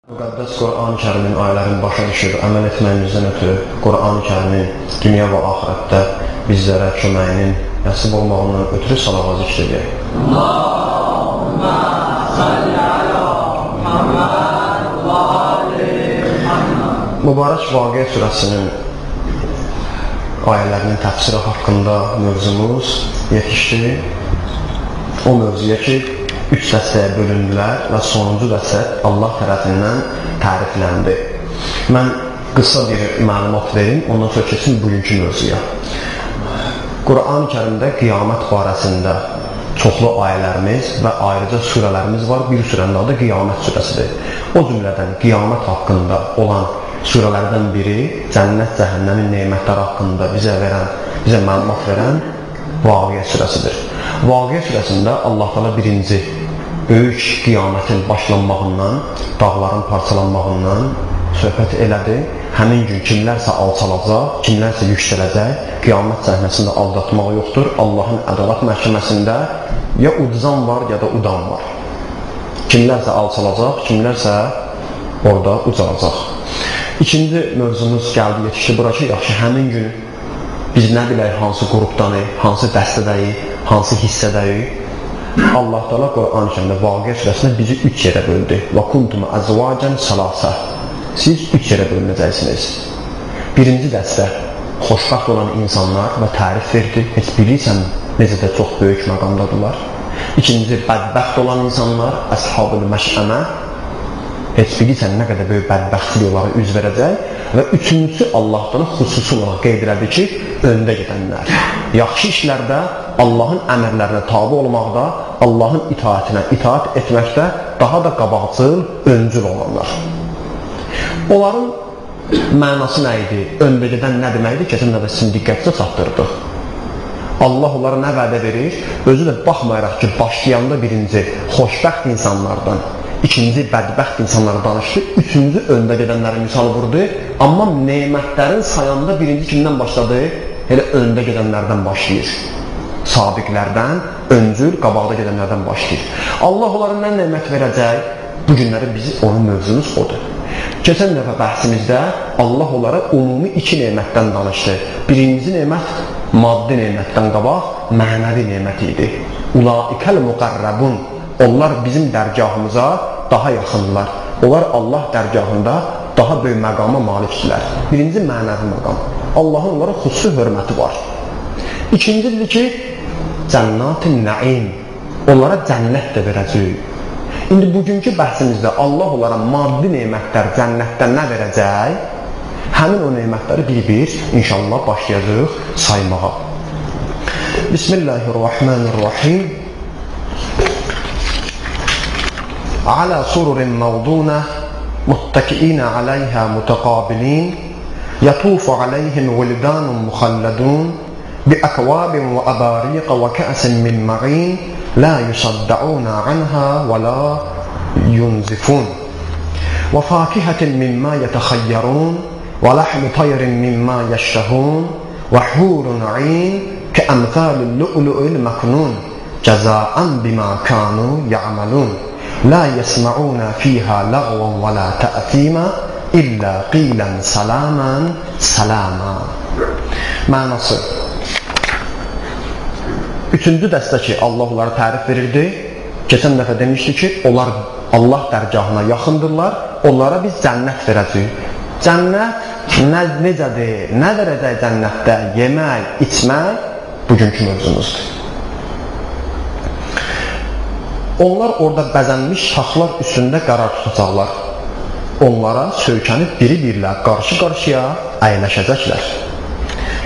Müqəddəs Quran-ı Kərimin ayələrini başa düşür, əməl etməyimizdən ötürü Quran-ı Kərimin dünya və axirətdə bizlərə köməyinin nəsib olmağından ötürü salavat zikr edək. Allahümmə salli alə Muhammed və ali Muhammed. Mübarək Vaqiə surəsinin ayələrinin təfsiri haqqında mövzumuz yetişdi. O mövzuya ki, 3 dəstəyə bölündülər və sonuncu dəstə Allah tərəfindən tərifləndi. Mən qısa bir məlumat verim, ondan sonra keçin bugünkü mövzuya. Quran-ı Kərimdə qiyamət barəsində çoxlu ayələrimiz və ayrıca surələrimiz var. Bir surənin adı Qiyamət surəsidir. O cümlədən qiyamət haqqında olan surələrdən biri cənnət, cəhənnəmin nemətləri haqqında bizə məlumat verən Vaqiə surəsidir. Vaqiə surəsində Allah təala birinci böyük qiyamətin başlanmağından, dağların parçalanmağından söhbət elədi. Həmin gün kimlərsə alçalacaq, kimlərsə yüksələcək, qiyamət səhnəsində aldatmaq yoxdur. Allahın ədalət məhkəməsində ya uduzan var, ya da udan var. Kimlərsə alçalacaq, kimlərsə orada ucalacaq. İkinci mövzumuz gəldi, yetişdi bura ki, yaxşı, həmin gün biz nə bilək hansı qrupdanıq, hansı dəstədəyik, hansı hissədəyik. Allah Teala Quran-ı Kərimdə Vaqiə surəsində bizi 3 yerə böldü. Və kuntum əzvacən salasə. Siz 3 yerə bölünəcəksiniz. Birinci dəstə xoşbəxt olan insanlar və tərif verdi. Heç bilirsən necə də çox böyük məqamdadırlar. İkinci bədbəxt olan insanlar, əshab-ül məşəmə. Heç bilirsən nə qədər böyük bədbəxtlik onlara üz verəcək. Və üçüncüsü Allah Teala xüsusi olaraq qeyd elədi ki, öndə gedənlər. Yaxşı işlərdə Allahın əmrlərinə tabi olmaqda, Allahın itaətinə itaət etməkdə daha da qabaqcıl, öncül olanlar. Onların mənası nə idi? Öndə gedən nə deməkdir? Keçən də sizin diqqətinizə çatdırdıq. Allah onlara nə vədə verir? Özü də baxmayaraq ki, başlayanda birinci xoşbəxt insanlardan, ikinci bədbəxt insanları danışdı, üçüncü öndə gedənləri misal vurdu. Amma nemətlərin sayanda birinci kimdən başladı? Elə öndə gedənlərdən başlayır. Sabiqlərdən, öncül, qabaqda gedənlərdən başlayır. Allah onlara nə nemət verəcək? Bu günləri onun mövzumuz odur. Keçən dəfə bəhsimizdə Allah onlara ümumi 2 nemətdən danışdı. Birinci nemət maddi nemətdən qabaq mənəvi nemət idi. Ulaikəl müqərrəbun. Onlar bizim dərgahımıza daha yaxınlar. Onlar Allah dərgahında daha böyük məqama malikdirlər. Birinci mənəvi məqam. Allahın onlara xüsusi hörməti var. İkincidir ki, cənnat-ı nəim. Onlara cənnət də verəcək. İndi bugünkü bəhsimizdə Allah onlara maddi nemətlər cənnətdən nə verəcək? Həmin o nemətləri bir-bir inşallah başlayacaq saymağa. Bismillahirrahmanirrahim. Ala sururin mavduna muttakiina alayha mutaqabilin yatufu alayhim wildanun mukhalladun بأكواب وأباريق وكأس من معين لا يصدعون عنها ولا ينزفون وفاكهة مما يتخيرون ولحم طير مما يشتهون وحور عين كأمثال اللؤلؤ المكنون جزاء بما كانوا يعملون لا يسمعون فيها لغوا ولا تأثيما إلا قيلا سلاما سلاما. Mənası. Üçüncü dəstə ki, Allah onlara tərif verirdi. Keçən dəfə demişdi ki, onlar Allah dərgahına yaxındırlar, onlara biz cənnət verəcəyik. Cənnət necədir? Nə verəcək cənnətdə? Yemək, içmək bugünkü mövzumuzdur. Onlar orada bəzənmiş taxtlar üstündə qərar tutacaqlar. Onlara söykənib biri-birlə qarşı-qarşıya əyləşəcəklər.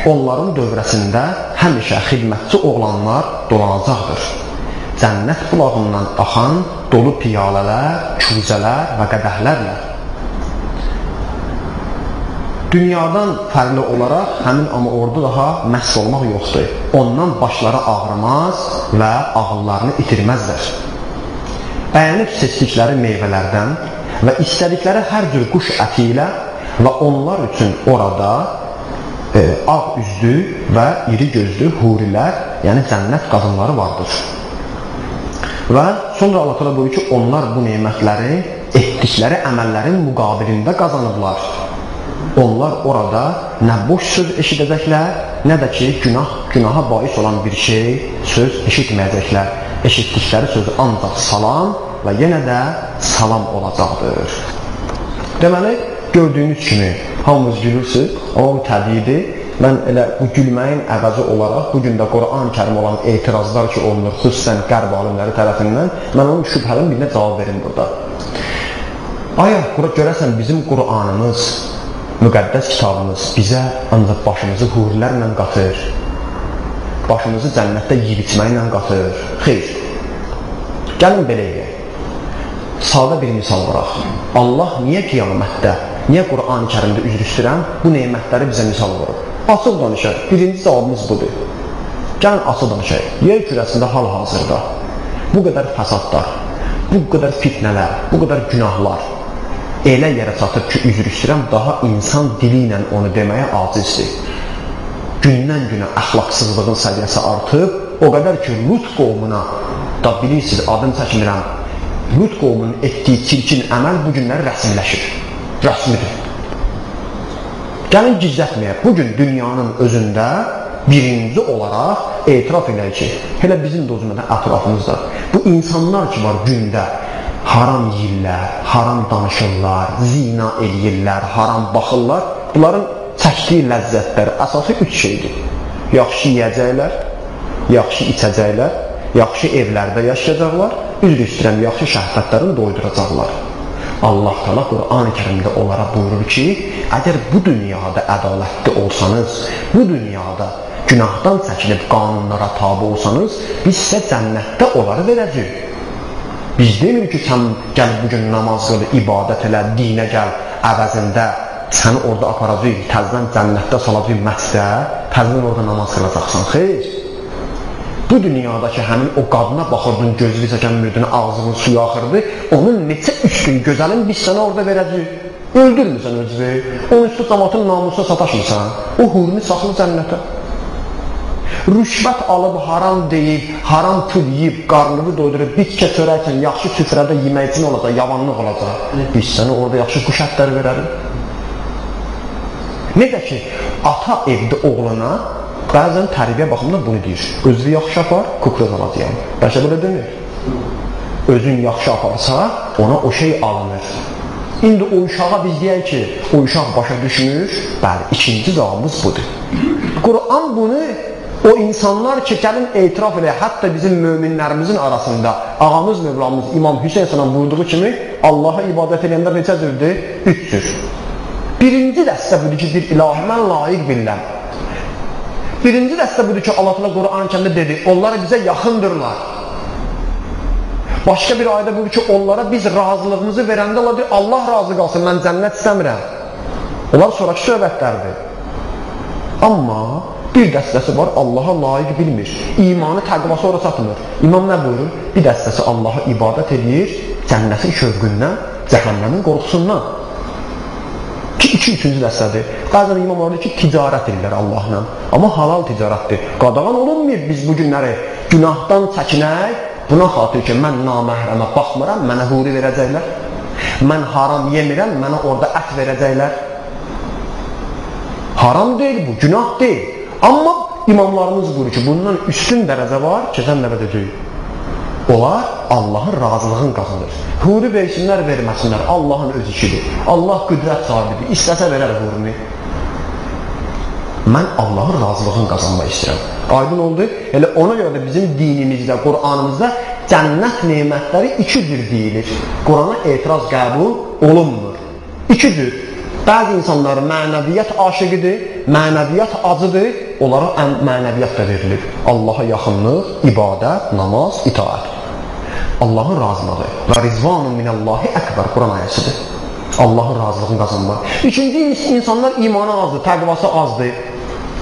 Onların dövrəsində həmişə xidmətçi oğlanlar dolanacaqdır. Cənnət bulağından axan dolu piyalələr, küzələr və qədəhlərlə. Dünyadan fərqli olaraq həmin amma orada daha məhz olmaq yoxdur. Ondan başları ağrımaz və ağıllarını itirməzlər. Bəyənib seçdikləri meyvələrdən və istədikləri hər cür quş əti ilə və onlar üçün orada ağ üzlü və iri gözlü hurilər, yəni cənnət qadınları vardır. Və sonra Allah təala buyurur ki, onlar bu nemətləri etdikləri əməllərin müqabilində qazanıblar. Onlar orada nə boş söz eşidəcəklər, nə də ki, günaha bais olan bir söz eşitməyəcəklər. Eşitdikləri söz ancaq salam və yenə də salam olacaqdır. Deməli, gördüyünüz kimi hamımız gülürsünüz, amma bu təbiidir. Mən elə bu gülməyin əvəzi olaraq bugün də Quran-ı Kərim olan etirazlar ki olunur, xüsusən qərb alimləri tərəfindən, mən onun şübhənin birinə cavab verim burada. Aya, görəsən bizim Quranımız, müqəddəs kitabımız bizə ancaq başımızı hurilərlə qatır, başımızı cənnətdə yiyib içməklə qatır. Xeyr. Gəlin belə eləyək. Sadə bir misal varaq. Allah niyə qiyamətdə, niyə Quran-ı Kərimdə üzr istəyirəm, bu neymətləri bizə misal vurur? Açıq danışaq. Birinci cavabımız budur. Gəlin açıq danışaq. Yer kürəsində hal-hazırda bu qədər fəsadlar, bu qədər fitnələr, bu qədər günahlar elə yerə çatıb ki, üzr istəyirəm, daha insan dili ilə onu deməyə acizdir. Gündən günə əxlaqsızlığın səviyyəsi artıb, o qədər ki, Lut qovmuna da bilirsiniz, adını çəkmirəm, Lut qovmunun etdiyi çirkin əməl bu günləri rəsmiləşir. Rəsmidir. Gəlin gizlətməyək, bugün dünyanın özündə birinci olaraq etiraf edək ki, elə bizim də özümüzdə ətrafımızda bu insanlar ki var gündə haram yiyirlər, haram danışırlar, zina eləyirlər, haram baxırlar, bunların çəkdiyi ləzzətlər əsası 3 şeydir. Yaxşı yiyəcəklər, yaxşı içəcəklər, yaxşı evlərdə yaşayacaqlar, üzr istəyirəm, yaxşı şəhvətlərini doyduracaqlar. Allah Teala Quran-ı Kərimdə onlara buyurur ki, əgər bu dünyada ədalətli olsanız, bu dünyada günahdan çəkinib qanunlara tabi olsanız, biz sizə cənnətdə onları verəcəyik. Biz demirik ki, sən gəl bugün namaz qıl, ibadət elə, dinə gəl, əvəzində səni orada aparacaq, təzdən cənnətdə salacaq məscidə, təzdən orada namaz qılacaqsan. Xeyr. Bu dünyadakı həmin o qadına baxırdın, gözlü çəkən mürdünü, ağzının suyu axırdı, onun neçə üstün gözəlin biz sənə orada verəcəyik. Öldürmürsən özü, onun üstü cəmatın namusuna sataşmırsan, o hurunu saxlı cənnətə. Rüşvət alıb, haram deyib, haram pul yiyib, qarnını doydurub, bitkə çörəksən, yaxşı süfrədə yemək üçün olacaq, yavanlıq olacaq. Biz sənə orada yaxşı quş ətləri verərik. Necə ki, ata evdə oğluna, bəzən tərbiyə baxımında bunu deyir. Özü yaxşı apar, kukraz alacaq. Bəlkə belə demir. Özün yaxşı aparsa, ona o şey alınır. İndi o uşağa biz deyək ki, o uşaq başa düşmür. Bəli, ikinci cavabımız budur. Quran bunu o insanlar ki, gəlin etiraf edir, hətta bizim möminlərimizin arasında ağamız, mövlamız İmam Hüseyin sana buyurduğu kimi Allaha ibadət edəndə neçə cürdür? 3 cür. Birinci dəstə budur ki, bir ilahi mən layiq bilirəm. Birinci dəstə budur ki, Allah Teala Quran-ı Kərimdə dedi, onlar bizə yaxındırlar. Başqa bir ayədə budur ki, onlara biz razılığımızı verəndə Allah deyir, Allah razı qalsın, mən cənnət istəmirəm. Onlar sonraki söhbətlərdir. Amma bir dəstəsi var, Allaha layiq bilmir. İmanı təqvası orada çatmır. İmam nə buyurur? Bir dəstəsi Allaha ibadət edir, cənnətin şövqündən, cəhənnəmin qorxusundan. Ki, üçüncü dəstədir. Bəzən imamlar deyir ki, ticarət edirlər Allahla. Amma halal ticarətdir. Qadağan olunmuyor biz bu günləri. Günahdan çəkinək, buna xatir ki, mən naməhrəmə baxmıram, mənə huri verəcəklər. Mən haram yemirəm, mənə orada ət verəcəklər. Haram deyil bu, günah deyil. Amma imamlarımız buyurur ki, bundan üstün dərəcə var, keçən dəfə deyəcək. Onlar Allahın razılığını qazanır. Huri versinlər, verməsinlər. Allahın öz işidir. Allah qüdrət sahibidir. İstəsə verər hurunu. Mən Allahın razılığını qazanmaq istəyirəm. Aydın oldu. Elə ona görə də bizim dinimizdə, Quranımızda cənnət nemətləri 2 cür deyilir. Qurana etiraz qəbul olunmur. 2 cür. Bəzi insanlar mənəviyyat aşıqıdır, mənəviyyat acıdır. Onlara mənəviyyat da verilir. Allaha yaxınlıq, ibadət, namaz, itaət. Allahın razılığı və rizvanun minəllahi əkbər Quran ayəsidir. Allahın razılığını qazanmaq. İkinci insanlar imanı azdır, təqvası azdır.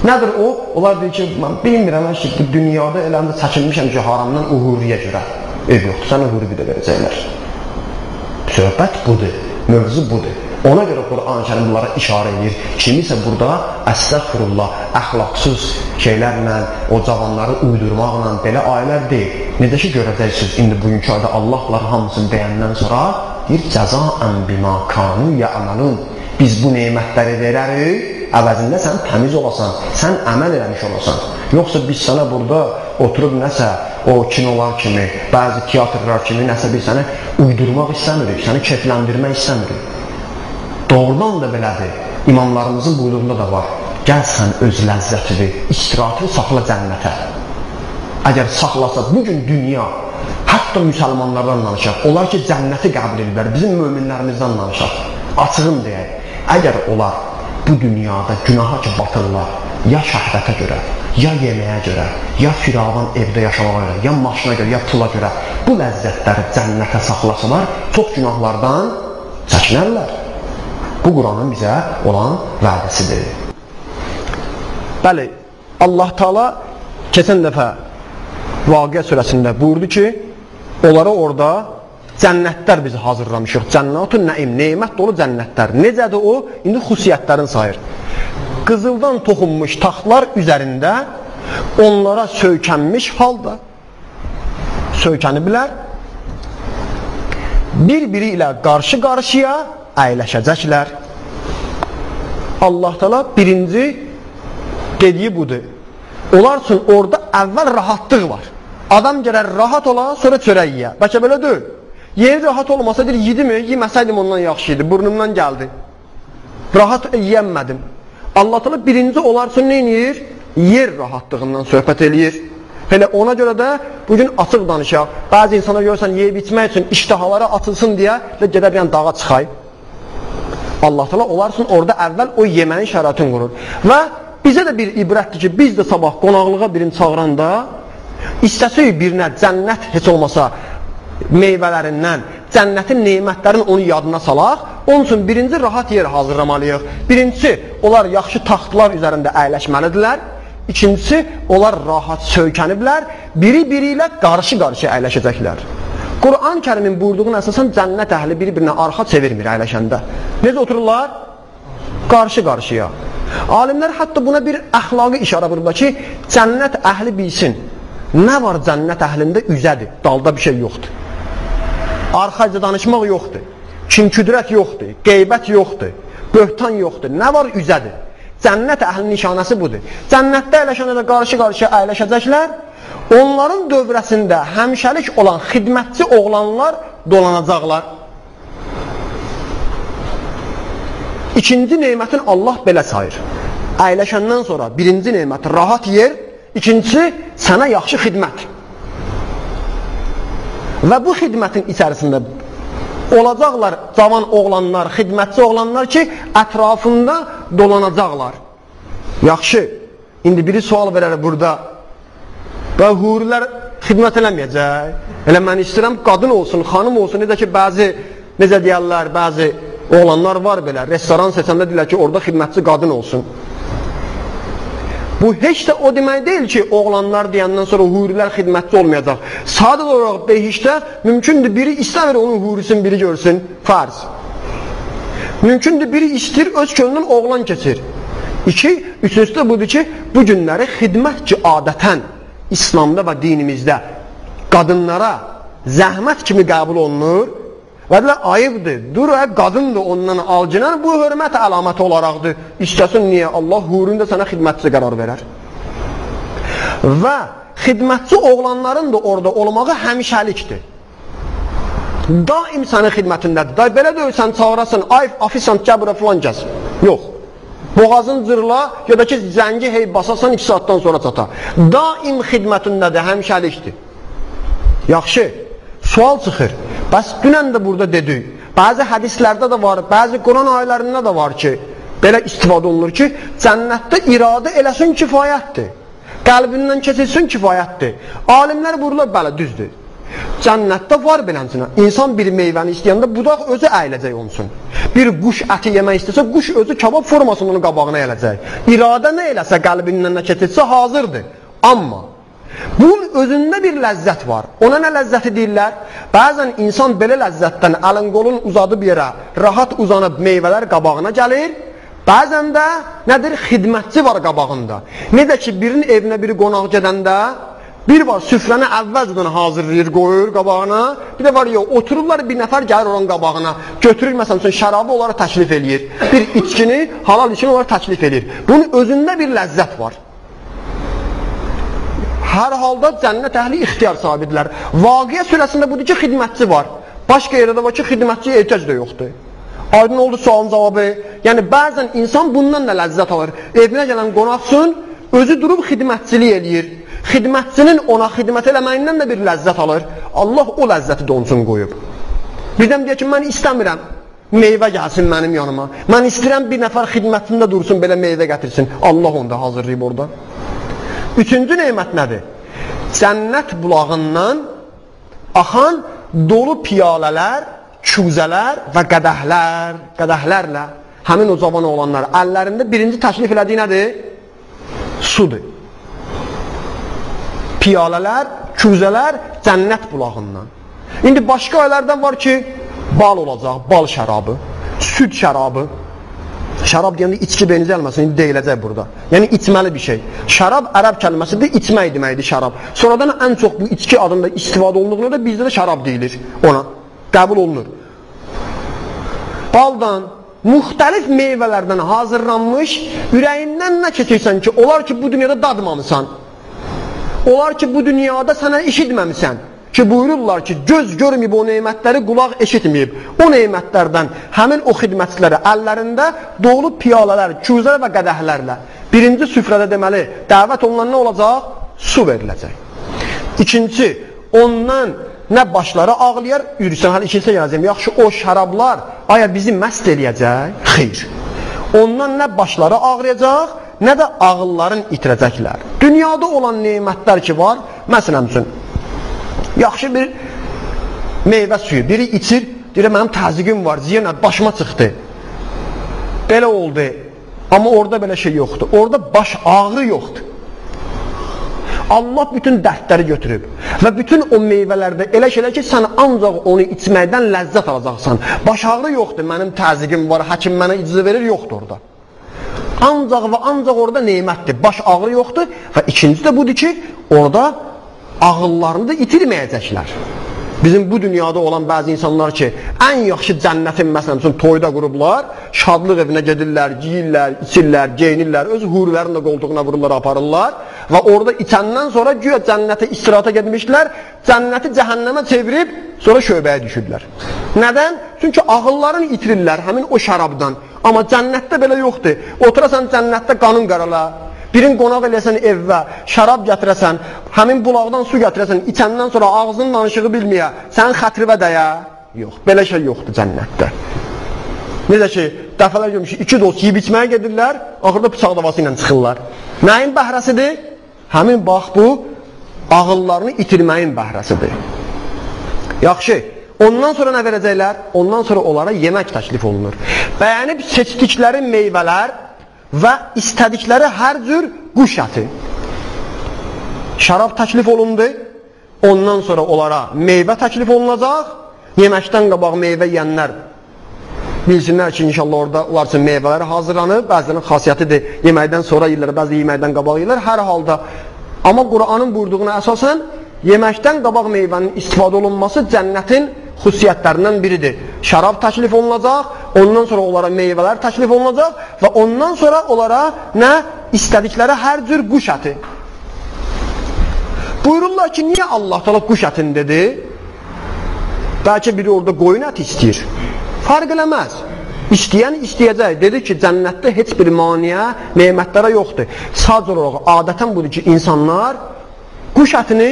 Nədir o? Onlar deyir ki, mən bilmirəm, bu dünyada eləndə çəkinmişəm ki, haramdan uhuriyə görə. Ev yoxdur, sənə uhuri bir də verəcəklər. Söhbət budur, mövzu budur. Ona görə Quran-ı Kərim bunlara işarə edir. Kimisə burada əstəğfirullah, əxlaqsız şeylərlə, o cavanları uydurmaqla belə ayələr deyil. Necə ki görəcəksiniz, indi bugünkü ayda Allahlar hamısını deyəndən sonra deyir, cəzaən bima kanu ya'malun. Biz bu nemətləri verərik, əvəzində sən təmiz olasan, sən əməl eləmiş olasan. Yoxsa biz sənə burada oturub nəsə, o kinolar kimi, bəzi teatrlar kimi nəsə bir sənə uydurmaq istəmirik, səni keyfləndirmək istəmirik. Doğrudan da belədir, imamlarımızın buyruğunda da var. Gəl sən öz ləzzətini, istirahatını saxla cənnətə. Əgər saxlasa, bugün dünya, hətta müsəlmanlardan danışaq, onlar ki, cənnəti qəbul edirlər, bizim möminlərimizdən danışaq, açığım deyək. Əgər onlar bu dünyada günaha ki, batırlar, ya şəhvətə görə, ya yeməyə görə, ya firavan evdə yaşamağa görə, ya maşına görə, ya pula görə bu ləzzətləri cənnətə saxlasalar, çox günahlardan çəkinərlər. Bu Quranın bizə olan vədəsidir. Bəli, Allah Teala keçən dəfə Vaqiə surəsində buyurdu ki, onlara orada cənnətlər bizi hazırlamışıq. Cənnətun nəim, neymət dolu cənnətlər. Necədir o? İndi xüsusiyyətlərini sayır. Qızıldan toxunmuş taxtlar üzərində onlara söykənmiş halda söykəniblər. Bir-biri ilə qarşı-qarşıya əyləşəcəklər. Allah Teala birinci dediyi budur. Onlar üçün orada əvvəl rahatlıq var. Adam gələr rahat ola, sonra çörək yiyə. Bəlkə belə deyil. Yeri rahat olmasa, deyir, yedim, yeməsəydim ondan yaxşı idi, burnumdan gəldi. Rahat yiyəmədim. Allah Teala birinci onlar üçün nə edir? Yer rahatlığından söhbət eləyir. Elə ona görə də bugün açıq danışaq. Bəzi insanlar görürsən, yeyib içmək üçün iştahalara atılsın deyə gedər yəni dağa çıxay. Allah Teala onlar üçün orada əvvəl o yeməyin şəraitini qurur. Və bizə də bir ibrətdir ki, biz də sabah qonaqlığa birini çağıranda istəsək birinə cənnət heç olmasa meyvələrindən, cənnətin neymətlərini onun yadına salaq. Onun üçün birinci rahat yer hazırlamalıyıq. Birincisi, onlar yaxşı taxtlar üzərində əyləşməlidirlər. İkincisi, onlar rahat söykəniblər. Biri-biri ilə qarşı-qarşı əyləşəcəklər. Quran-ı Kərimin buyurduğuna əsasən cənnət əhli bir-birinə arxa çevirmir əyləşəndə. Necə otururlar? Qarşı-qarşıya. Alimlər hətta buna bir əxlaqi işarə vururlar ki, cənnət əhli bilsin. Nə var cənnət əhlində? Üzədir, dalda bir şey yoxdur. Arxayca danışmaq yoxdur. Kin-küdrət yoxdur, qeybət yoxdur, böhtan yoxdur. Nə var? Üzədir. Cənnət əhlinin nişanəsi budur. Cənnətdə əyləşəndə də qarşı-qarşıya əyləşəcəklər. Onların dövrəsində həmişəlik olan xidmətçi oğlanlar dolanacaqlar. İkinci neymətin Allah belə sayır. Əyləşəndən sonra birinci neymət rahat yer, ikincisi sənə yaxşı xidmət. Və bu xidmətin içərisində olacaqlar cavan oğlanlar, xidmətçi oğlanlar ki, ətrafında dolanacaqlar. Yaxşı, indi biri sual verər burada. Və hurilər xidmət eləməyəcək. Elə mən istəyirəm qadın olsun, xanım olsun. Necə ki, necə deyərlər, bəzi oğlanlar var belə. Restoran seçəndə deyirlər ki, orada xidmətçi qadın olsun. Bu heç də o demək deyil ki, oğlanlar deyəndən sonra hurilər xidmətçi olmayacaq. Sadə olaraq behişdə mümkündür biri istəmir onun hurisini biri görsün, farz. Mümkündür biri istir, öz könlünün oğlan keçir. Üçüncüsü də budur ki, bu günləri xidmət ki, adətən İslamda və dinimizdə qadınlara zəhmət kimi qəbul olunur və deyilər, ayıbdır, dur, qadındır ondan alcınan, bu hörmət əlaməti olaraqdır. İstəsin niyə? Allah hurunda sənə xidmətçi qərar verər. Və xidmətçi oğlanların da orada olmağı həmişəlikdir. Daim sənin xidmətindədir. Belə deyil, sən çağırasın, ay, afisant, gəbirə filan gəz. Yox. Boğazın cırla, ya da ki, zəngi hey basasan 2 saatdan sonra çata. Daim xidmətindədir, həmişəlikdir. Yaxşı, sual çıxır. Bəs dünən də burada dedik, bəzi hədislərdə də var, bəzi Quran ayələrində də var ki, belə istifadə olunur ki, cənnətdə iradə eləsin kifayətdir, qəlbindən keçilsin kifayətdir. Alimlər vururlar, bələ, düzdür. Cənnətdə var belənsinə, insan bir meyvəni istəyəndə budaq özü əyiləcək olsun. Bir quş əti yemək istəsə, quş özü kabab formasını onun qabağına əyiləcək. İradə nə eləsə, qəlbindən nə keçilsə hazırdır. Amma bunun özündə bir ləzzət var. Ona nə ləzzəti deyirlər? Bəzən insan belə ləzzətdən əlin qolun uzadıb yerə, rahat uzanıb meyvələr qabağına gəlir. Bəzən də nədir? Xidmətçi var qabağında. Necə ki, birinin evinə biri qonaq gedəndə Bir var süfrəni əvvəlcədən hazırlayır, qoyur qabağına. Bir də var yox, otururlar bir nəfər gəlir onun qabağına. Götürür məsələn üçün şərabı onlara təklif eləyir. Bir içkini, halal içkini onlara təklif eləyir. Bunun özündə bir ləzzət var. Hər halda cənnət əhli ixtiyar sahibidirlər. Vaqiə surəsində budur ki, xidmətçi var. Başqa yerdə var ki, xidmətçiyə ehtiyac da yoxdur. Aydın oldu sualın cavabı. Yəni bəzən insan bundan da ləzzət alır. Evinə gələn qonaqsın, özü durub xidmətçilik eləyir. Xidmətçinin ona xidmət eləməyindən də bir ləzzət alır. Allah o ləzzəti də onun üçün qoyub. Birdən deyək ki, mən istəmirəm meyvə gəlsin mənim yanıma. Mən istəyirəm bir nəfər xidmətində dursun, belə meyvə gətirsin. Allah onu da hazırlayıb orada. Üçüncü nemət nədir? Cənnət bulağından axan dolu piyalələr, küzələr və qədəhlərlə həmin o cavan olanlar əllərində birinci təklif elədiyi nədir? Sudur. Piyalələr, küzələr cənnət bulağından. İndi başqa aylərdən var ki, bal olacaq, bal şərabı, süd şərabı. Şərab deyəndə içki beyninizə gəlməsin, indi deyiləcək burada. Yəni içməli bir şey. Şərab ərəb kəlməsidir, içmək deməkdir şərab. Sonradan ən çox bu içki adında istifadə olunduğuna da bizdə də şərab deyilir ona. Qəbul olunur. Baldan, müxtəlif meyvələrdən hazırlanmış, ürəyindən nə keçirsən ki, olar ki, bu dünyada dadmamısan. Olar ki, bu dünyada sənə işitməmisən. Ki, buyururlar ki, göz görməyib o neymətləri, qulaq eşitməyib. O neymətlərdən həmin o xidmətçiləri əllərində dolu piyalələr, küzələr və qədəhlərlə. Birinci süfrədə deməli, dəvət olunan nə olacaq? Su veriləcək. İkinci, ondan nə başları ağlayar, yürüsən, hələ ikincisi gələcəm. Yaxşı, o şərablar, aya bizi məst eləyəcək? Xeyr. Ondan nə başları ağrıyacaq, nə də ağılların itirəcəklər. Dünyada olan neymətlər ki var, məsələn üçün, yaxşı bir meyvə suyu, biri içir, deyir, mənim təzyiqim var, ziyənə, başıma çıxdı. Belə oldu, amma orada belə şey yoxdur. Orada baş ağrı yoxdur. Allah bütün dərdləri götürüb və bütün o meyvələrdə elə şeylər ki, sən ancaq onu içməkdən ləzzət alacaqsan. Baş ağrı yoxdur, mənim təzyiqim var, həkim mənə icazə verir, yoxdur orada. Ancaq və ancaq orada neymətdir, baş ağrı yoxdur və ikincisi də budur ki, orada ağıllarını da itirməyəcəklər. Bizim bu dünyada olan bəzi insanlar ki, ən yaxşı cənnətin məsələn üçün toyda qurublar, şadlıq evinə gedirlər, giyirlər, içirlər, geyinirlər, öz hurilərin də qoltuğuna vururlar, aparırlar və orada içəndən sonra güya cənnətə istirahata gedmişlər, cənnəti cəhənnəmə çevirib, sonra şöbəyə düşürlər. Nədən? Çünki ağıllarını itirirlər həmin o şərabdan. Amma cənnətdə belə yoxdur. Oturasan cənnətdə qanun qarala. Birin qonaq eləsən evvə, şərab gətirəsən, həmin bulaqdan su gətirəsən, içəndən sonra ağzının danışığı bilməyə, sənin xətrivə dəyə. Yox, belə şey yoxdur cənnətdə. Necə ki, dəfələr görmüşük, iki dost yiyib içməyə gedirlər, axırda bıçaq davası ilə çıxırlar. Nəyin bəhrəsidir? Həmin bax bu, ağıllarını itirməyin bəhrəsidir. Yaxşı, ondan sonra nə verəcəklər? Ondan sonra onlara yemək təklif olunur. Bəyənib seçdikləri meyvələr və istədikləri hər cür quş əti. Şərab təklif olundu, ondan sonra onlara meyvə təklif olunacaq. Yeməkdən qabaq meyvə yeyənlər bilsinlər ki, inşallah orada onlar üçün meyvələri hazırlanıb. Bəzilərinin xasiyyətidir, yeməkdən sonra yeyirlər, bəzi yeməkdən qabaq yeyirlər. Hər halda, amma Qur'anın buyurduğuna əsasən, yeməkdən qabaq meyvənin istifadə olunması cənnətin xüsusiyyətlərindən biridir. Şərab təklif olunacaq, ondan sonra onlara meyvələr təklif olunacaq və ondan sonra onlara nə? İstədikləri hər cür quş əti. Buyururlar ki, niyə Allah təala quş ətini dedi? Bəlkə biri orada qoyun əti istəyir. Farq eləməz. İstəyən istəyəcək. Dedi ki, cənnətdə heç bir maniyə, nemətlərə yoxdur. Sadəcə olaraq adətən budur ki, insanlar quş ətini,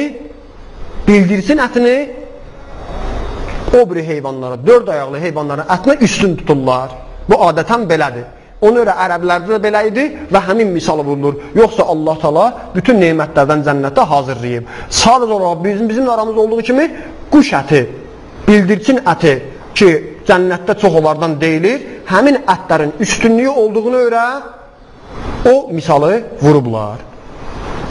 bildirsin ətini o biri heyvanlara, dörd ayaqlı heyvanların ətinə üstün tuturlar. Bu adətən belədir. Ona görə ərəblərdə də belə idi və həmin misal vurulur. Yoxsa Allah Taala bütün nemətlərdən cənnətdə hazırlayıb. Sadəcə olaraq bizim aramızda olduğu kimi quş əti, bildirçin əti ki, cənnətdə çox onlardan deyilir, həmin ətlərin üstünlüyü olduğunu görə o misalı vurublar.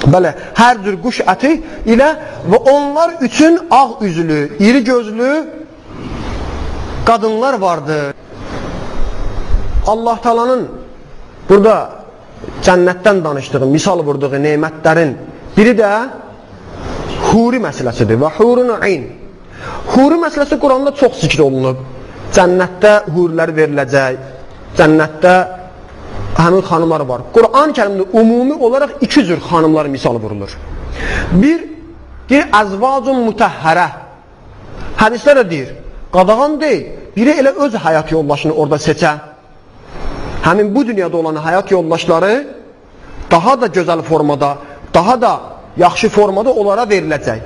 Belə, hər cür quş əti ilə və onlar üçün ağ üzlü, iri gözlü qadınlar vardır. Allah Taala'nın burada cənnətdən danışdığı, misal vurduğu nemətlərin biri də huri məsələsidir və hurun ayn. Huri məsələsi Quranda çox zikr olunub. Cənnətdə hurilər veriləcək, cənnətdə həmin xanımlar var. Quran-ı Kərimdə ümumi olaraq iki cür xanımlar misal vurulur. Bir əzvacun mutəhhərə. Hədislər də deyir, qadağan deyil, biri elə öz həyat yoldaşını orada seçə. Həmin bu dünyada olan həyat yoldaşları daha da gözəl formada, daha da yaxşı formada onlara veriləcək.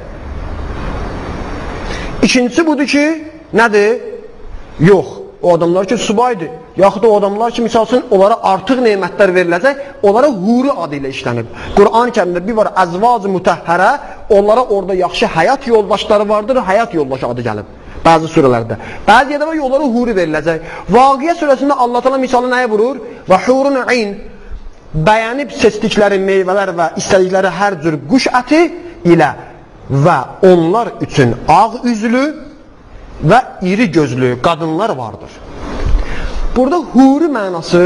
İkincisi budur ki, nədir? Yox, o adamlar ki subaydır, yaxud o adamlar ki misal üçün onlara artıq nemətlər veriləcək, onlara huri adı ilə işlənib. Quran-ı Kərimdə bir var əzvaz-ı mütəhhərə, onlara orada yaxşı həyat yoldaşları vardır, həyat yoldaşı adı gəlib bəzi surələrdə. Bəzi yerdə var onlara huri veriləcək. Vaqiyə surəsində Allah təala misalı nəyə vurur? Və hurun ayn, bəyənib seçdikləri meyvələr və istədikləri hər cür quş əti ilə və onlar üçün ağ üzlü və iri gözlü qadınlar vardır. Burada huri mənası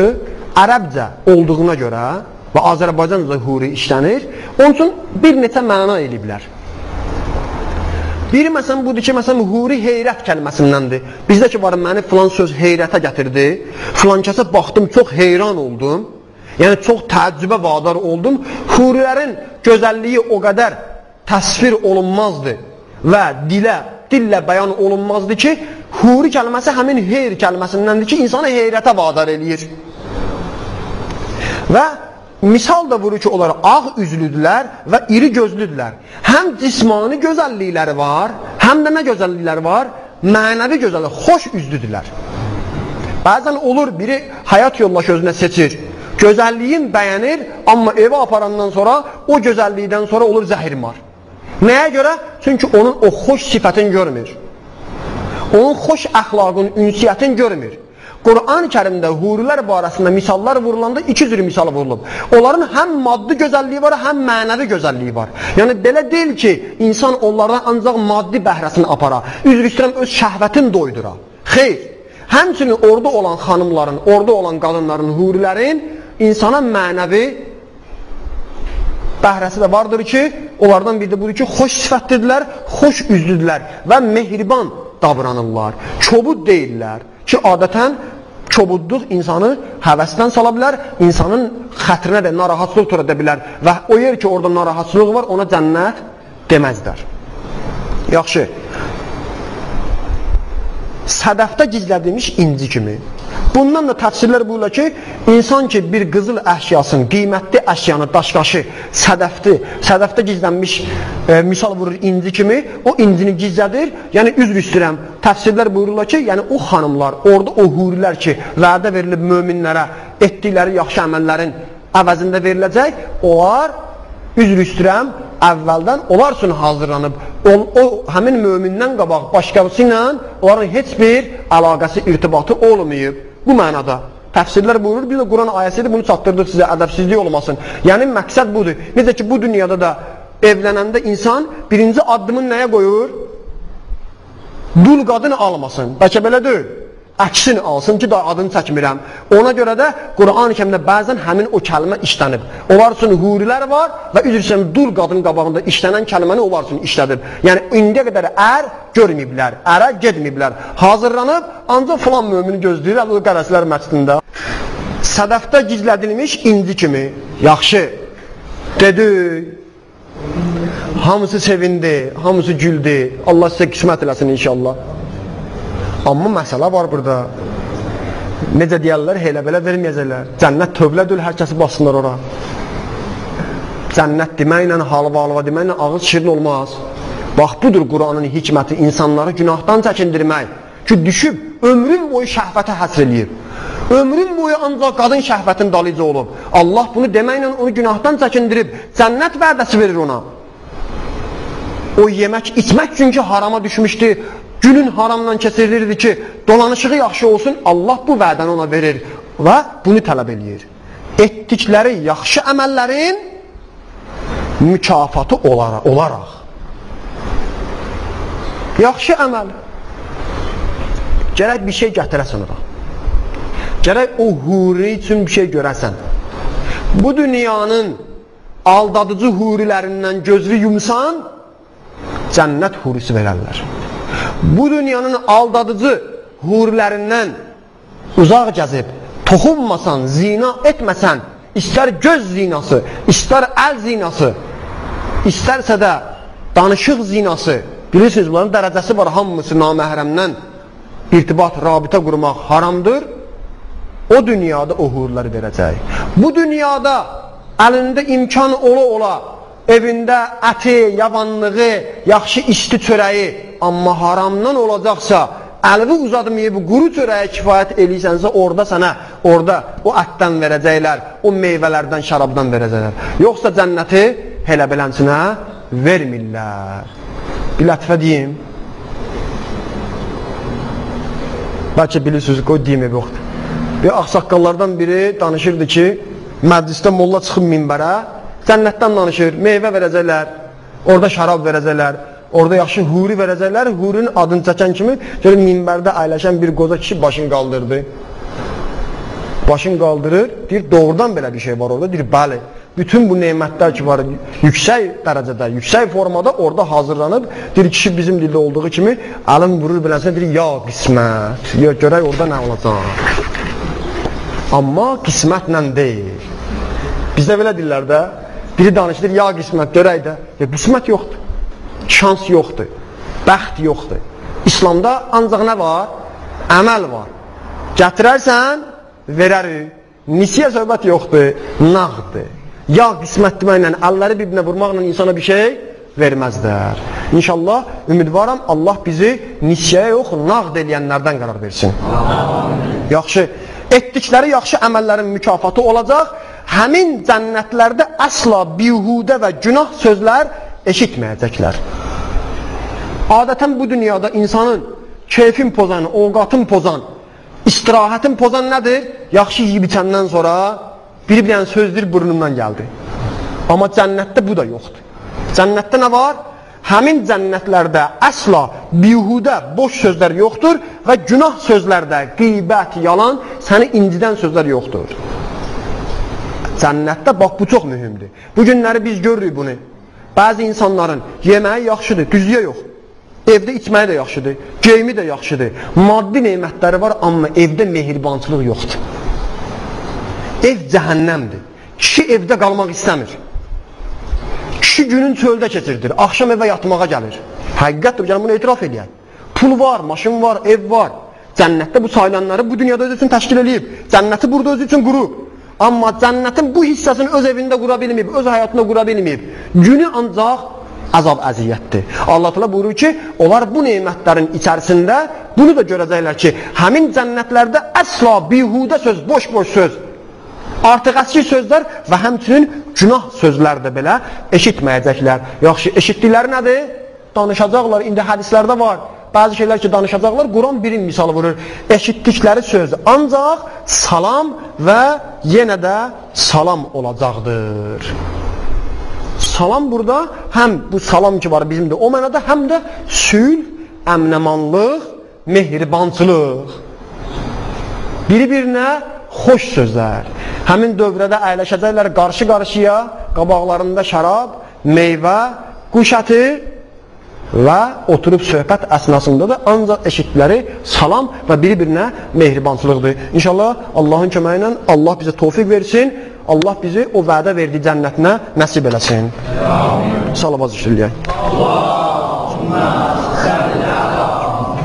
ərəbcə olduğuna görə və Azərbaycanca huri işlənir, onun üçün bir neçə məna eləyiblər. Biri məsələn budur ki, məsələn huri heyrət kəlməsindəndir. Bizdə ki var, məni filan söz heyrətə gətirdi, filan kəsə baxdım, çox heyran oldum, yəni çox təəccübə vadar oldum. Hurilərin gözəlliyi o qədər təsvir olunmazdı və dillə bəyan olunmazdı ki, huri kəlməsi həmin heyr kəlməsindəndir ki, insanı heyrətə vadar eləyir. Və misal da vurur ki, onlar ağ üzlüdülər və iri gözlüdülər. Həm cismani gözəllikləri var, həm də nə gözəllikləri var? Mənəvi gözəllik, xoş üzlüdülər. Bəzən olur, biri həyat yoldaşı özünə seçir, gözəlliyin bəyənir, amma evə aparandan sonra o gözəllikdən sonra olur zəhrimar. Nəyə görə? Çünki onun o xoş sifətini görmür. Onun xoş əxlaqın, ünsiyyətini görmür. Quran-ı Kərimdə hurilər barəsində misallar vurulanda iki cür misal vurulub. Onların həm maddi gözəlliyi var, həm mənəvi gözəlliyi var. Yəni belə deyil ki, insan onlardan ancaq maddi bəhrəsini apara, üzr istəyirəm, öz şəhvətini doydura. Xeyr, həmçinin orada olan xanımların, orada olan qadınların, hurilərin insana mənəvi bəhrəsi də vardır ki, onlardan biri də budur ki, xoş sifətlidirlər, xoş üzlüdürlər və mehriban davranırlar, çobud deyirlər ki, adətən çobudluq insanı həvəsdən sala bilər, insanın xətrinə də narahatsızlıq törədə bilər və o yer ki, orada narahatsızlıq var, ona cənnət deməzlər. Yaxşı, sədəfdə gizlədilmiş inci kimi. Bundan da təfsirlər buyurlar ki, insan ki bir qızıl əşyasını, qiymətli əşyanı, daşqaşı, sədəfdə gizlənmiş misal vurur inci kimi, o incini gizlədir. Yəni üzr istəyirəm, təfsirlər buyururlar ki, yəni o xanımlar, orada o hurilər ki, vədə verilib möminlərə etdikləri yaxşı əməllərin əvəzində veriləcək, onlar üzr istəyirəm, əvvəldən onlar üçün hazırlanıb, o həmin mömindən qabaq başqası ilə onların heç bir əlaqəsi, irtibatı olmayıb. Bu mənada təfsirlər buyurur, biz də Quran ayəsidir, bunu çatdırdıq sizə, ədəbsizlik olmasın. Yəni məqsəd budur. Necə ki bu dünyada da evlənəndə insan birinci addımını nəyə qoyur? Dul qadını almasın. Bəlkə belə deyil. Əksini alsın ki, da adını çəkmirəm. Ona görə də Quran-ı Kərimdə bəzən həmin o kəlmə işlənib. Onlar üçün hurilər var və üzrsən dul qadının qabağında işlənən kəlməni onlar üçün işlədib. Yəni indiyə qədər ər görməyiblər, ərə gedməyiblər. Hazırlanıb, ancaq filan mömini gözləyir, o qərəslər məscidində. Sədəfdə gizlədilmiş inci kimi. Yaxşı, dedi, hamısı sevindi, hamısı güldü. Allah sizə qismət eləsin inşallah. Amma məsələ var burada. Necə deyərlər, elə belə verməyəcəklər. Cənnət tövlədül, hər kəsi basınlar ora. Cənnət deməklə, halva deməklə ağız şirin olmaz. Bax, budur Quranın hikməti, insanları günahdan çəkindirmək. Ki, düşüb, ömrün boyu şəhvətə həsr eləyib. Ömrün boyu ancaq qadın şəhvətin dalıcı olub. Allah bunu deməklə onu günahdan çəkindirib, cənnət vədəsi verir ona. O yemək, içmək çünki harama düşmüşdü. Günün haramdan kəsirilirdi ki, dolanışığı yaxşı olsun, Allah bu vədəni ona verir və bunu tələb eləyir. Etdikləri yaxşı əməllərin mükafatı olaraq. Yaxşı əməl. Gərək bir şey gətirəsən ora. Gərək o huri üçün bir şey görəsən. Bu dünyanın aldadıcı hurilərindən gözünü yumsan, cənnət hurisi verərlər. Bu dünyanın aldadıcı hurilərindən uzaq gəzib, toxunmasan, zina etməsən, istər göz zinası, istər əl zinası, istərsə də danışıq zinası, bilirsiniz, bunların dərəcəsi var, hamısı naməhrəmdən irtibat, rabitə qurmaq haramdır. O dünyada o huriləri verəcək. Bu dünyada əlində imkan ola-ola, evində əti, yavanlığı, yaxşı isti çörəyi, amma haramdan olacaqsa, əlini uzadmayıb, quru çörəyə kifayət eləysənsə, orada sənə, orada o ətdən verəcəklər, o meyvələrdən, şərabdan verəcəklər. Yoxsa cənnəti elə belənsinə vermirlər. Bir lətifə deyim. Bəlkə bilirsiniz, qoy deyim ev yoxdur. Bir ağsaqqallardan biri danışırdı ki, məclisdə molla çıxıb minbərə, cənnətdən danışır, meyvə verəcəklər, orada şərab verəcəklər, orada yaxşı huri verəcəklər, hurinin adını çəkən kimi görür, minbərdə əyləşən bir qoca kişi başını qaldırdı. Başını qaldırır, deyir, doğrudan belə bir şey var orada, deyir, bəli. Bütün bu neymətlər ki var, yüksək dərəcədə, yüksək formada orada hazırlanıb, deyir, kişi bizim dildə olduğu kimi əlin vurur bilənsinə, deyir, ya qismət, ya görək orada nə olacaq. Amma qismətlə deyil. Bizdə belə dillər də, biri danışır, ya qismət, görək də, ya qismət yoxdur. Şans yoxdur, bəxt yoxdur. İslamda ancaq nə var? Əməl var. Gətirərsən, verərik. Nisiyə söhbət yoxdur, nağdır. Ya qismət deməklə, əlləri bir-birinə vurmaqla insana bir şey verməzlər. İnşallah, ümidvaram, Allah bizi nisiyəyə yox, nağd eləyənlərdən qərar versin. Yaxşı, etdikləri yaxşı əməllərin mükafatı olacaq. Həmin cənnətlərdə əsla bihudə və günah sözlər eşitməyəcəklər. Adətən bu dünyada insanın keyfin pozan, ovqatın pozan, istirahətin pozan nədir? Yaxşı yiyib içəndən sonra bir-birən sözdür burnundan gəldi. Amma cənnətdə bu da yoxdur. Cənnətdə nə var? Həmin cənnətlərdə əsla bihudə, boş sözlər yoxdur və günah sözlərdə qeybət, yalan, səni incidən sözlər yoxdur. Cənnətdə, bax bu çox mühümdür. Bu günləri biz görürük bunu. Bəzi insanların yeməyi yaxşıdır, düzlüyə yox. Evdə içməyi də yaxşıdır, geyimi də yaxşıdır. Maddi neymətləri var, amma evdə mehribançılıq yoxdur. Ev cəhənnəmdir. Kişi evdə qalmaq istəmir. Kişi günün çöldə keçirdir, axşam evə yatmağa gəlir. Həqiqətdir, gəlin bunu etiraf edəyək. Pul var, maşın var, ev var. Cənnətdə bu sayılanları bu dünyada öz üçün təşkil edib. Cənnəti burada öz üçün qurub. Amma cənnətin bu hissəsini öz evində qura bilməyib, öz həyatında qura bilməyib. Günü ancaq əzab əziyyətdir. Allah təala buyurur ki, onlar bu neymətlərin içərisində bunu da görəcəklər ki, həmin cənnətlərdə əsla bihudə söz, boş-boş söz, artıq əski sözlər və həmçinin günah sözlər də belə eşitməyəcəklər. Yaxşı, eşitdikləri nədir? Danışacaqlar, indi hədislərdə var. Bəzi şeylər ki, danışacaqlar, Quran birin misalı vurur. Eşitdikləri söz ancaq salam və yenə də salam olacaqdır. Salam burada, həm bu salam ki var bizim də o mənada, həm də sülh, əmnəmanlıq, mehribançılıq. Bir-birinə xoş sözlər. Həmin dövrədə əyləşəcəklər qarşı-qarşıya, qabaqlarında şərab, meyvə, quş əti və oturub söhbət əsnasında da ancaq eşitdikləri salam və bir-birinə mehribançılıqdır. İnşallah Allahın köməyi ilə Allah bizə tövfiq versin, Allah bizi o vədə verdiyi cənnətinə nəsib eləsin. Salavat zikr eləyək. Allahümmə salli alə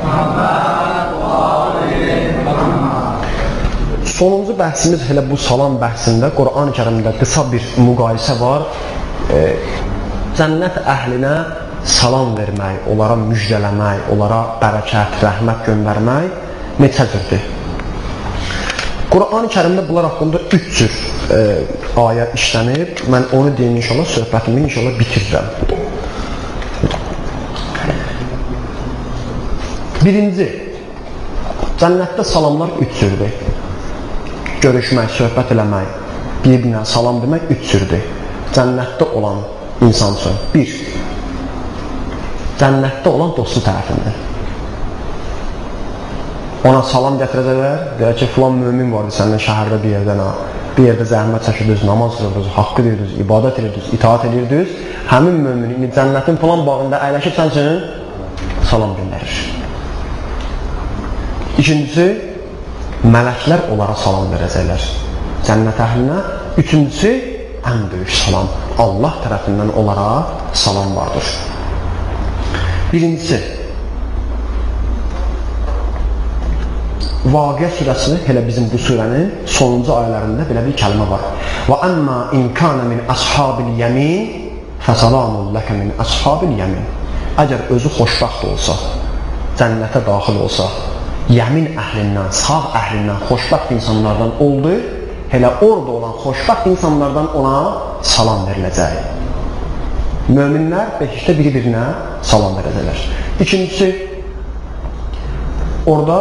Muhammed və ali Muhammed. Sonuncu bəhsimiz elə bu salam bəhsində Quran-ı Kərimdə qısa bir müqayisə var. Cənnət əhlinə salam vermək, onlara müjdələmək, onlara bərəkət, rəhmət göndərmək neçə cürdür? Quran-ı Kərimdə bunlar haqqında 3 cür ayə işlənib. Mən onu deyim inşallah, söhbətimi inşallah bitirirəm. Birinci, cənnətdə salamlar 3 cürdür. Görüşmək, söhbət eləmək, bir-birinə salam demək 3 cürdür. Cənnətdə olan insan üçün. 1. Cənnətdə olan dostu tərəfindən. Ona salam gətirəcəklər, deyək ki, filan mümin vardı səndən şəhərdə bir yerdən, bir yerdə zəhmət çəkirdiniz, namaz qılırdınız, haqqı deyirdiniz, ibadət edirdiniz, itaat edirdiniz, həmin mömin cənnətin falan bağında əyləşib sən üçün salam göndərir. İkincisi, mələklər onlara salam verəcəklər cənnət əhlinə. Üçüncüsü, ən böyük salam Allah tərəfindən onlara salam vardır. Birincisi, Vaqiə surəsi, elə bizim bu surənin sonuncu ayələrində belə bir kəlmə var. Və əmmə inkənə min əshabil yəmin fəsalamun ləkə min əshabil yəmin. Əgər özü xoşbəxt olsa, cənnətə daxil olsa, yəmin əhlindən, sağ əhlindən, xoşbəxt insanlardan oldu, elə orada olan xoşbəxt insanlardan ona salam veriləcək. Möminlər behişdə bir-birinə salam verəcəklər. İkincisi, orada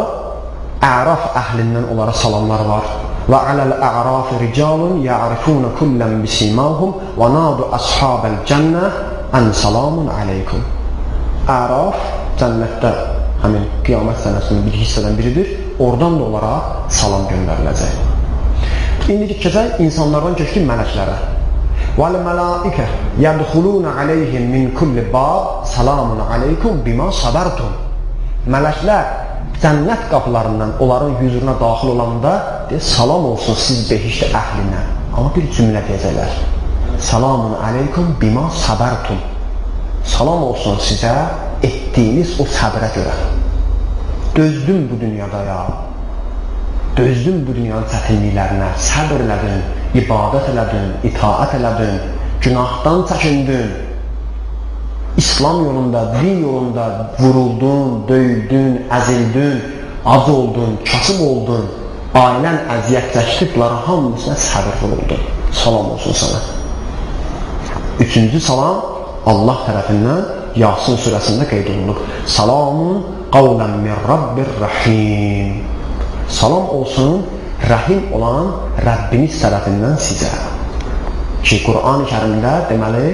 Əraf əhlindən onlara salamlar var. Və aləl-ə'rafi ricalun ya'rifunə kullən bisimahum və nadu əshabəl cənnə ən salamun aleykum. Əraf cənnətdə həmin qiyamət sənəsinin bir hissədən biridir. Oradan da onlara salam göndəriləcək. İndi keçək insanlardan keçdik mələklərə. وَالْمَلَائِكَ يَدْخُلُونَ عَلَيْهِمْ مِنْ كُلِّ بَابٍ سَلَامٌ عَلَيْكُمْ بِمَا صَبَرْتُمْ. Mələklər cənnət qapılarından onların hüzuruna daxil olanda salam olsun siz behişt əhlinə. Amma bir cümlə deyəcəklər. Salamun aleykum bima sabartum. Salam olsun sizə etdiyiniz o səbrə görə. Dözdüm bu dünyada ya. Dözdüm bu dünyanın çətinliklərinə. Səbr elədin, ibadət elədin, itaət elədin, günahdan çəkindin. İslam yolunda, din yolunda vuruldun, döydün, əzildin, az oldun, kasıb oldun, ailən əziyyət çəkdi, bunların hamısına səbir vuruldun. Salam olsun sana. Üçüncü salam Allah tərəfindən Yasin surəsində qeyd olunur. Salamun qavlən min Rabbir Rahim. Salam olsun Rahim olan Rəbbiniz tərəfindən sizə. Ki, Qur'an-ı Kərimdə deməli,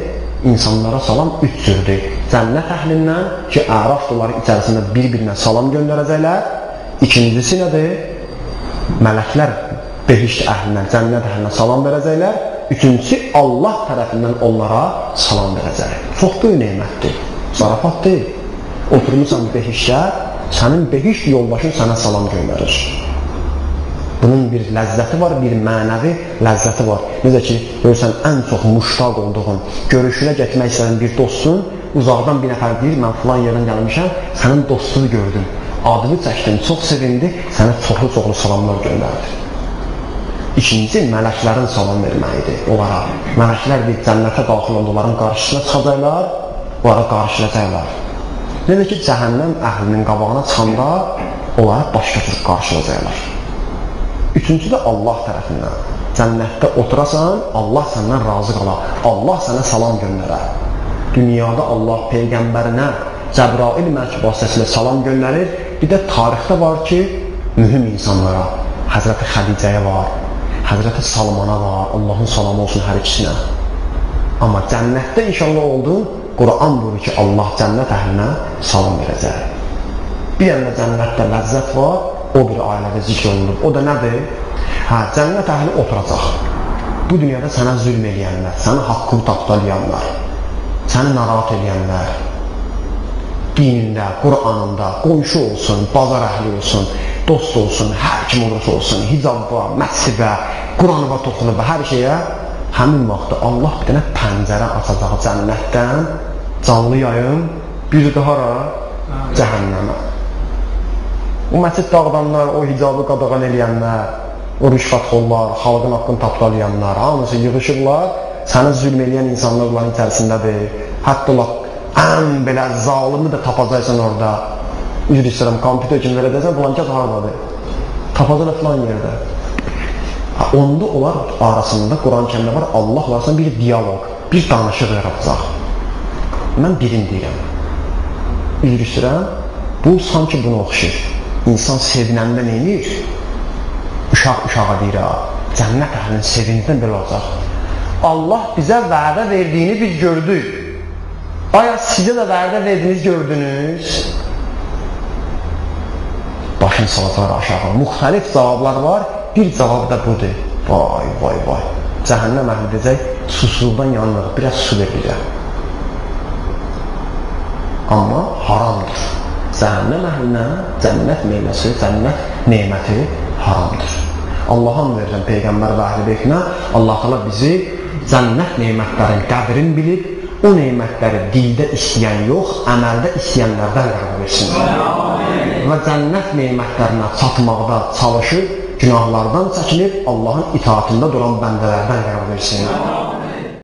insanlara salam üç cürdür. Cənnət əhlindən ki, Əraf doları içərisində bir-birinə salam göndərəcəklər. İkincisi nədir? Mələklər behişt əhlindən, cənnət əhlindən salam verəcəklər. Üçüncüsü, Allah tərəfindən onlara salam verəcək. Çox böyük neymətdir. Zarafat deyil. Oturmuşsan behişdə, sənin behişt yoldaşın sənə salam göndərir. Bunun bir ləzzəti var, bir mənəvi ləzzəti var. Necə ki, görürsən, ən çox muştaq olduğun, görüşünə getmək istəyən bir dostsun, uzaqdan bir nəfər deyir, mən filan yerdən gəlmişəm, sənin dostunu gördüm, adını çəkdim, çox sevindi, sənə çoxlu-çoxlu salamlar göndərdir. İkinci, mələklərin salam verməyidir onlara. Mələklər bir cənnətə daxil oldu, onların qarşısına çıxacaqlar, onlara qarşılayacaqlar. Necə ki, cəhənnəm əhlinin qabağına çıxanda, onlara başqa tür qarşılayacaqlar. Üçüncü də Allah tərəfindən. Cənnətdə oturasan, Allah səndən razı qalar. Allah sənə salam göndərər. Dünyada Allah Peyğəmbərinə Cəbrail məlk vasitəsilə salam göndərir. Bir də tarixdə var ki, mühüm insanlara, Həzrəti Xədicəyə var, Həzrəti Salmana var, Allahın salamı olsun hər ikisinə. Amma cənnətdə inşallah oldu, Quran buyurur ki, Allah cənnət əhlinə salam verəcək. Bir yanda cənnətdə ləzzət var, o bir ailədə zikr olunur. O da nədir? Cənnət əhli oturacaq. Bu dünyada sənə zülm eləyənlər, səni haqqını tapdalayanlar, səni narahat eləyənlər, dinində, Qur'anında, qonşu olsun, bazar əhli olsun, dost olsun, hər kim olursa olsun, hicabba, məsibə, Qur'anıva toxunub, hər şeyə, həmin vaxtda Allah bir dənə pəncərə açacaq cənnətdən, canlı yayım, bir daha cəhənnəmə. O məsid dağıdanlar, o hicabı qadağan eləyənlər, o rüşvətxorlar, xalqın haqqını tapdalayanlar, hamısı yığışırlar, sənə zülm eləyən insanlar onların içərisindədir. Hətta ən belə zalimi də tapacaqsan orada. Üzr istəyirəm, kompüter kimi verəcəksən, filan kəs haradadır. Tapacaqlar filan yerdə. Onda onlar arasında, Quran-ı Kərimdə var, Allah arasında bir diyalog, bir danışıq yaratacaq. Mən birini deyirəm. Üzr istəyirəm, bu sanki bunu oxşayır. İnsan sevinəndə neyir? Uşaq uşağa deyir, cənnət əhlinin sevincindən belə olacaq. Allah bizə vədə verdiyini biz gördük. Aya sizə də vədə verdiniz, gördünüz? Başını salacaqlar aşağı. Müxtəlif cavablar var. Bir cavab da budur. Vay, vay, vay. Cəhənnəm əhli deyəcək, susuzluqdan yanırıq, biraz su verirlər. Amma haramdır. Cəhənnəm əhlinə cənnət meyməsi, cənnət neməti haramdır. Allah'ın verirəm Peyğəmbər və əhl-i beytinə, Allah təala bizi cənnət neymətlərin qədrini bilib, o neymətləri dildə istəyən yox, əməldə istəyənlərdən qəbul etsin. Və cənnət neymətlərinə çatmaqda çalışıb, günahlardan çəkinib, Allahın itaatında duran bəndələrdən qəbul etsin.